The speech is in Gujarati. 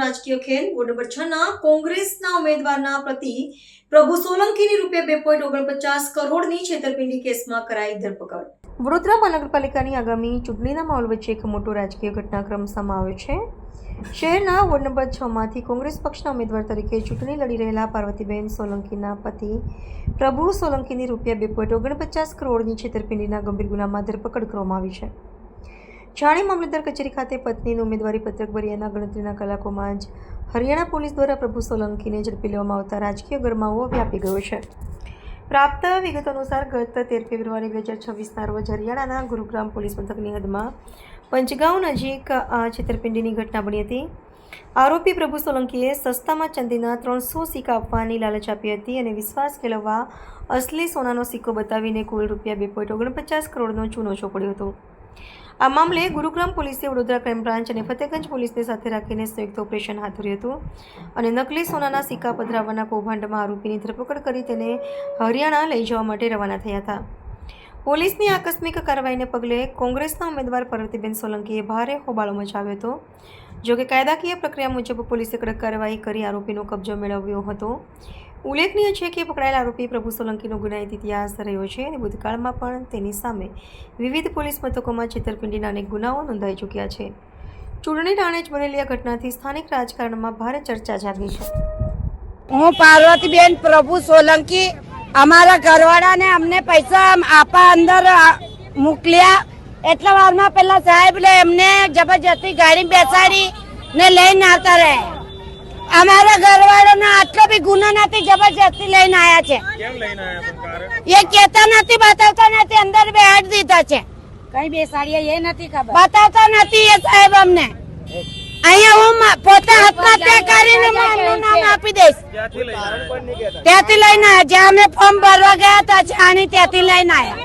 રાજકીય ખેલ વોર્ડ નંબર 6 ના કોંગ્રેસના ઉમેદવારના પ્રતિ પ્રભુ સોલંકીની ₹2.49 કરોડની છેતરપિંડી કેસમાં કરાઈ ધરપકડ। વડોદરા મહાનગરપાલિકાની આગામી ચૂંટણીના માહોલ વચ્ચે એક મોટો રાજકીય ઘટનાક્રમ સામે આવ્યો છે। શહેરના વોર્ડ નંબર 6 માંથી કોંગ્રેસ પક્ષના ઉમેદવાર તરીકે ચૂંટણી લડી રહેલા પાર્વતીબેન સોલંકીના પતિ પ્રભુ સોલંકીની ₹2.49 કરોડની છેતરપિંડીના ગંભીર ગુનામાં ધરપકડ કરવામાં આવી છે। જાણી મામલતદાર કચેરી ખાતે પત્નીનું ઉમેદવારી પત્રક ભર્યાના ગણતરીના કલાકોમાં જ હરિયાણા પોલીસ દ્વારા પ્રભુ સોલંકીને ઝડપી લેવામાં આવતા રાજકીય ગરમાવો વ્યાપી ગયો છે। પ્રાપ્ત વિગતો અનુસાર ગત 13 ફેબ્રુઆરી 2026ના રોજ હરિયાણાના ગુરુગ્રામ પોલીસ મથકની હદમાં પંચગાંવ નજીક આ છેતરપિંડીની ઘટના બની હતી। આરોપી પ્રભુ સોલંકીએ સસ્તામાં ચાંદીના 300 સિક્કા આપવાની લાલચ આપી હતી અને વિશ્વાસ કેળવવા અસલી સોનાનો સિક્કો બતાવીને કુલ ₹2.49 કરોડનો ચૂનો ચોપડ્યો હતો। આ મામલે ગુરુગ્રામ પોલીસે વડોદરા ક્રાઇમ બ્રાન્ચ અને ફતેગંજ પોલીસને સાથે રાખીને સંયુક્ત ઓપરેશન હાથ ધર્યું હતું અને નકલી સોનાના સિક્કા પધરાવવાના કૌભાંડમાં આરોપીની ધરપકડ કરી તેને હરિયાણા લઈ જવા માટે રવાના થયા હતા। પોલીસની આકસ્મિક કાર્યવાહીને પગલે કોંગ્રેસના ઉમેદવાર પાર્વતીબેન સોલંકીએ ભારે હોબાળો મચાવ્યો હતો। જોકે કાયદાકીય પ્રક્રિયા મુજબ પોલીસે કડક કાર્યવાહી કરી આરોપીનો કબજો મેળવ્યો હતો। ઉલ્લેખનીય છે કે પકડાયેલ આરોપી પ્રભુ સોલંકીનો ગુનાહિત ઇતિહાસ રહ્યો છે અને ભૂતકાળમાં પણ તેની સામે વિવિધ પોલીસ મથકોમાં છેતરપિંડીના અનેક ગુનાઓ નોંધાઈ ચૂક્યા છે। ચૂંટણી ટાણે જ બનેલી આ ઘટનાથી સ્થાનિક રાજકારણમાં ભારે ચર્ચા જાગી છે। હું પાર્વતીબેન પ્રભુ સોલંકી અમારા ઘરવાળાને અમને પૈસા આપવા અંદર મોકલ્યા એટલા વારમાં પેલા સાહેબ એમને જબરજસ્તી ગાડી બેસાડી ને લઈને આવતા રહ્યા। અમારા ઘરવાળાને આટલો બી ગુનો નથી, જબરજસ્તી લઈને આવ્યા છે। કેમ લઈને આવ્યા? એ કહેતા નથી, બતાવતા નથી, અંદર બેહાડી દીધા છે। કઈ બેસાડીએ એ નથી ખબર, બતાવતા નથી એ સાહેબ અમને। અહીંયા હું પોતે આત્મહત્યા કરીને એમનું નામ આપી દઈશ। ત્યાંથી લઈને જ્યાં અમે ફોર્મ ભરવા ગયા હતા ત્યાંથી લઈને આવ્યા।